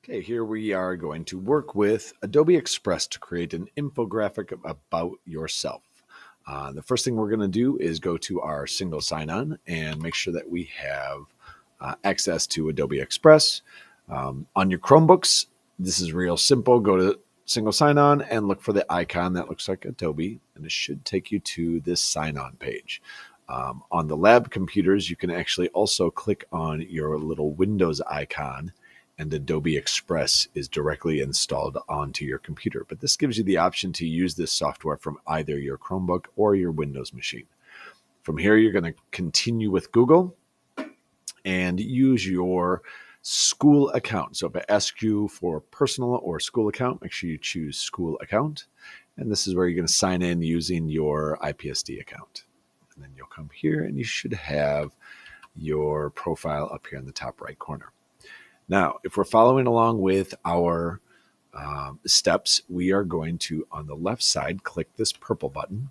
Okay, here we are going to work with Adobe Express to create an infographic about yourself. The first thing we're going to do is go to our single sign-on and make sure that we have access to Adobe Express. On your Chromebooks, this is real simple. Go to single sign-on and look for the icon that looks like Adobe, and it should take you to this sign-on page. On the lab computers, you can actually also click on your little Windows icon, and Adobe Express is directly installed onto your computer. But this gives you the option to use this software from either your Chromebook or your Windows machine. From here, you're going to continue with Google and use your school account. So if I ask you for personal or school account, make sure you choose school account. And this is where you're going to sign in using your IPSD account. And then you'll come here and you should have your profile up here in the top right corner. Now, if we're following along with our steps, we are going to, on the left side, click this purple button,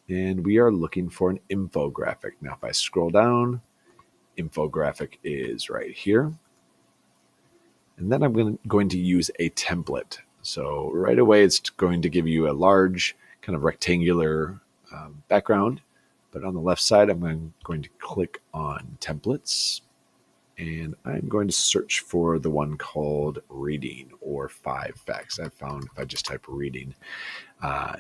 and we are looking for an infographic. Now, if I scroll down, infographic is right here. And then I'm going to use a template. So right away, it's going to give you a large kind of rectangular background. But on the left side, I'm going to click on templates. And I'm going to search for the one called reading or 5 facts. I found if I just type reading,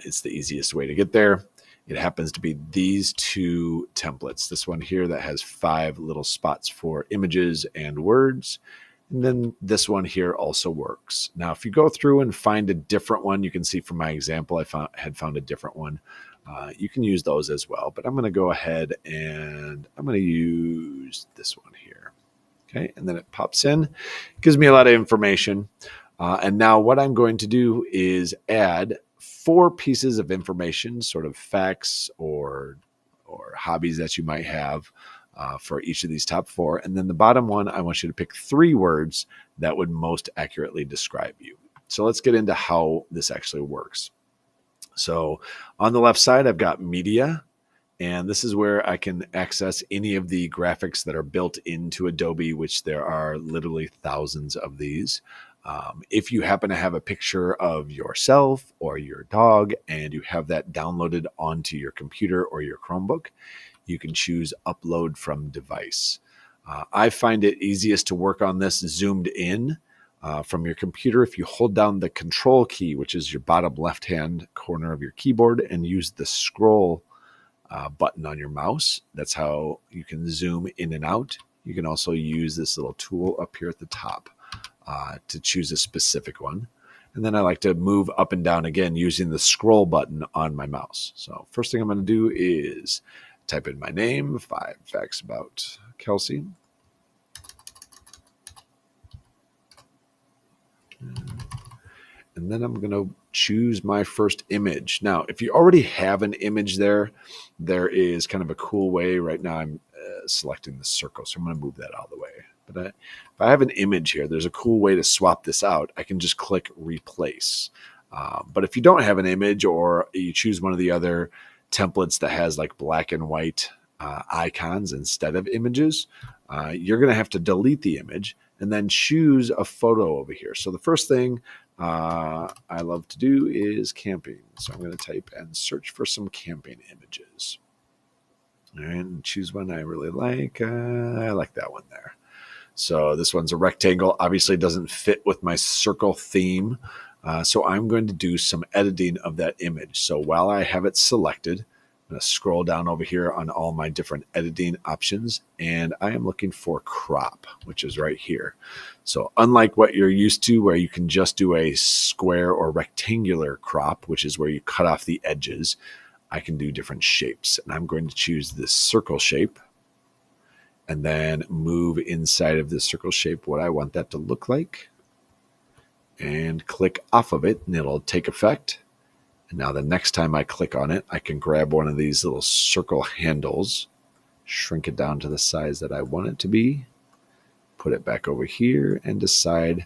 it's the easiest way to get there. It happens to be these two templates. This one here that has 5 little spots for images and words. And then this one here also works. Now, if you go through and find a different one, you can see from my example, I had found a different one. You can use those as well. But I'm going to go ahead and I'm going to use this one here. Okay, and then it pops in, gives me a lot of information. And now what I'm going to do is add 4 pieces of information, sort of facts or hobbies that you might have for each of these top 4. And then the bottom one, I want you to pick 3 words that would most accurately describe you. So let's get into how this actually works. So on the left side, I've got media. And this is where I can access any of the graphics that are built into Adobe, which there are literally thousands of these. If you happen to have a picture of yourself or your dog and you have that downloaded onto your computer or your Chromebook, you can choose upload from device. I find it easiest to work on this zoomed in from your computer. If you hold down the control key, which is your bottom left-hand corner of your keyboard, and use the scroll button on your mouse. That's how you can zoom in and out. You can also use this little tool up here at the top to choose a specific one. And then I like to move up and down again using the scroll button on my mouse. So first thing I'm going to do is type in my name, 5 facts about Kelsey. And then I'm going to choose my first image. Now, if you already have an image there is kind of a cool way. Right now I'm selecting the circle, so I'm going to move that out of the way. But if I have an image here, there's a cool way to swap this out. I can just click replace. But if you don't have an image, or you choose one of the other templates that has like black and white icons instead of images, you're going to have to delete the image and then choose a photo over here. So the first thing I love to do is camping. So I'm going to type and search for some camping images. And choose one I really like. I like that one there. So this one's a rectangle. Obviously doesn't fit with my circle theme. So I'm going to do some editing of that image. So while I have it selected, I'm going to scroll down over here on all my different editing options, and I am looking for crop, which is right here. So unlike what you're used to, where you can just do a square or rectangular crop, which is where you cut off the edges, I can do different shapes. And I'm going to choose this circle shape and then move inside of this circle shape what I want that to look like, and click off of it, and it'll take effect. And now the next time I click on it, I can grab one of these little circle handles, shrink it down to the size that I want it to be, put it back over here, and decide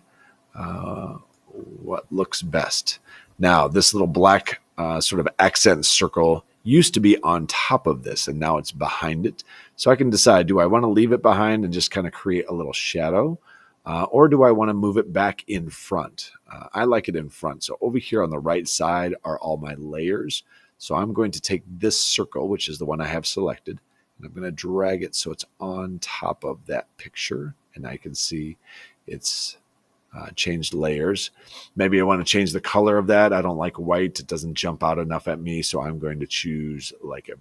what looks best. Now, this little black sort of accent circle used to be on top of this, and now it's behind it. So I can decide, do I want to leave it behind and just kind of create a little shadow? or do I want to move it back in front? I like it in front. So over here on the right side are all my layers. So I'm going to take this circle, which is the one I have selected, and I'm going to drag it so it's on top of that picture. And I can see it's changed layers. Maybe I want to change the color of that. I don't like white. It doesn't jump out enough at me. So I'm going to choose like a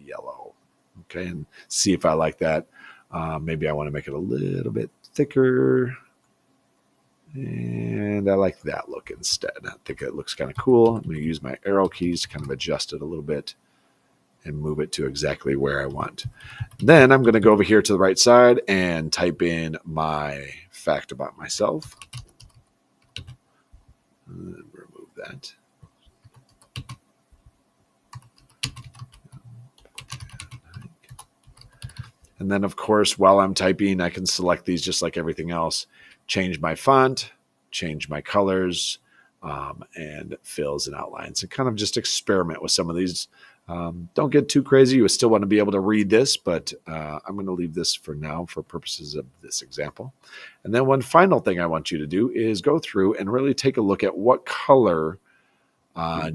yellow. Okay, and see if I like that. Maybe I want to make it a little bit thicker. And I like that look instead. I think it looks kind of cool. I'm going to use my arrow keys to kind of adjust it a little bit and move it to exactly where I want. Then I'm going to go over here to the right side and type in my fact about myself. And remove that. And then, of course, while I'm typing, I can select these just like everything else. Change my font, change my colors, and fills and outlines. And kind of just experiment with some of these. Don't get too crazy. You still want to be able to read this, but I'm going to leave this for now for purposes of this example. And then one final thing I want you to do is go through and really take a look at what color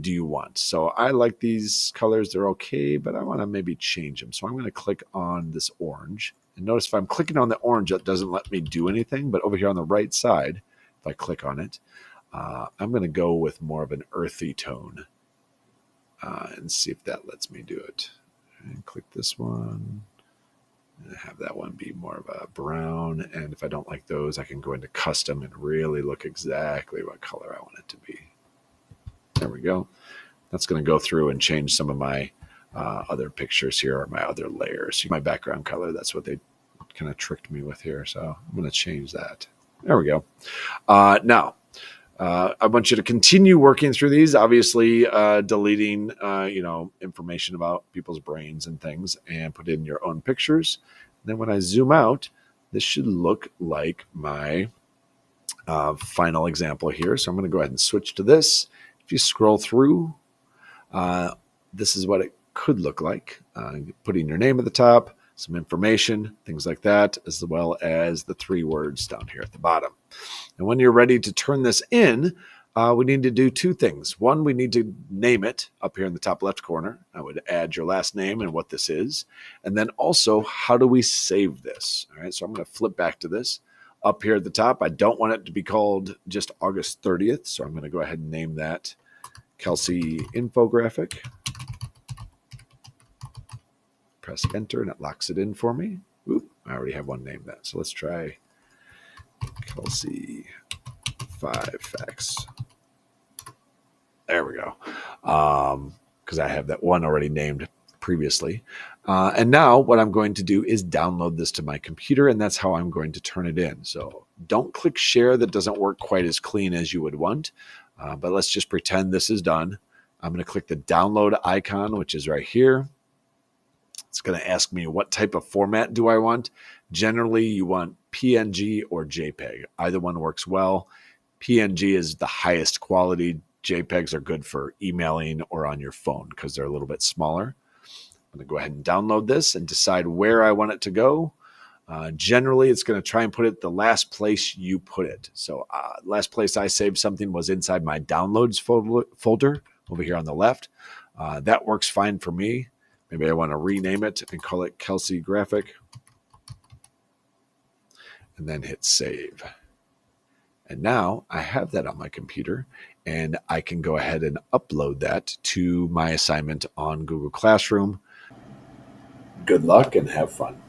do you want. So I like these colors. They're okay, but I want to maybe change them. So I'm going to click on this orange. And notice if I'm clicking on the orange, it doesn't let me do anything. But over here on the right side, if I click on it, I'm going to go with more of an earthy tone and see if that lets me do it. And click this one. And have that one be more of a brown. And if I don't like those, I can go into custom and really look exactly what color I want it to be. There we go. That's going to go through and change some of my other pictures here, or my other layers. My background color, that's what they kind of tricked me with here. So I'm going to change that. There we go. Now, I want you to continue working through these, obviously deleting, information about people's brains and things, and put in your own pictures. And then when I zoom out, this should look like my final example here. So I'm going to go ahead and switch to this. If you scroll through, this is what it could look like. Putting your name at the top, some information, things like that, as well as the 3 words down here at the bottom. And when you're ready to turn this in, we need to do 2 things. One, we need to name it up here in the top left corner. I would add your last name and what this is. And then also, how do we save this? All right, so I'm going to flip back to this. Up here at the top, I don't want it to be called just August 30th, so I'm going to go ahead and name that Kelsey Infographic. Press enter and it locks it in for me. Oop, I already have one named that, so let's try Kelsey 5 Facts. There we go, because I have that one already named previously. And now what I'm going to do is download this to my computer, and that's how I'm going to turn it in. So don't click share. That doesn't work quite as clean as you would want, but let's just pretend this is done. I'm going to click the download icon, which is right here. It's going to ask me what type of format do I want. Generally, you want PNG or JPEG. Either one works well. PNG is the highest quality. JPEGs are good for emailing or on your phone because they're a little bit smaller. I'm going to go ahead and download this and decide where I want it to go. Generally, it's going to try and put it the last place you put it. So last place I saved something was inside my downloads folder over here on the left. That works fine for me. Maybe I want to rename it and call it Kelsey Graphic. And then hit save. And now I have that on my computer, and I can go ahead and upload that to my assignment on Google Classroom. Good luck and have fun.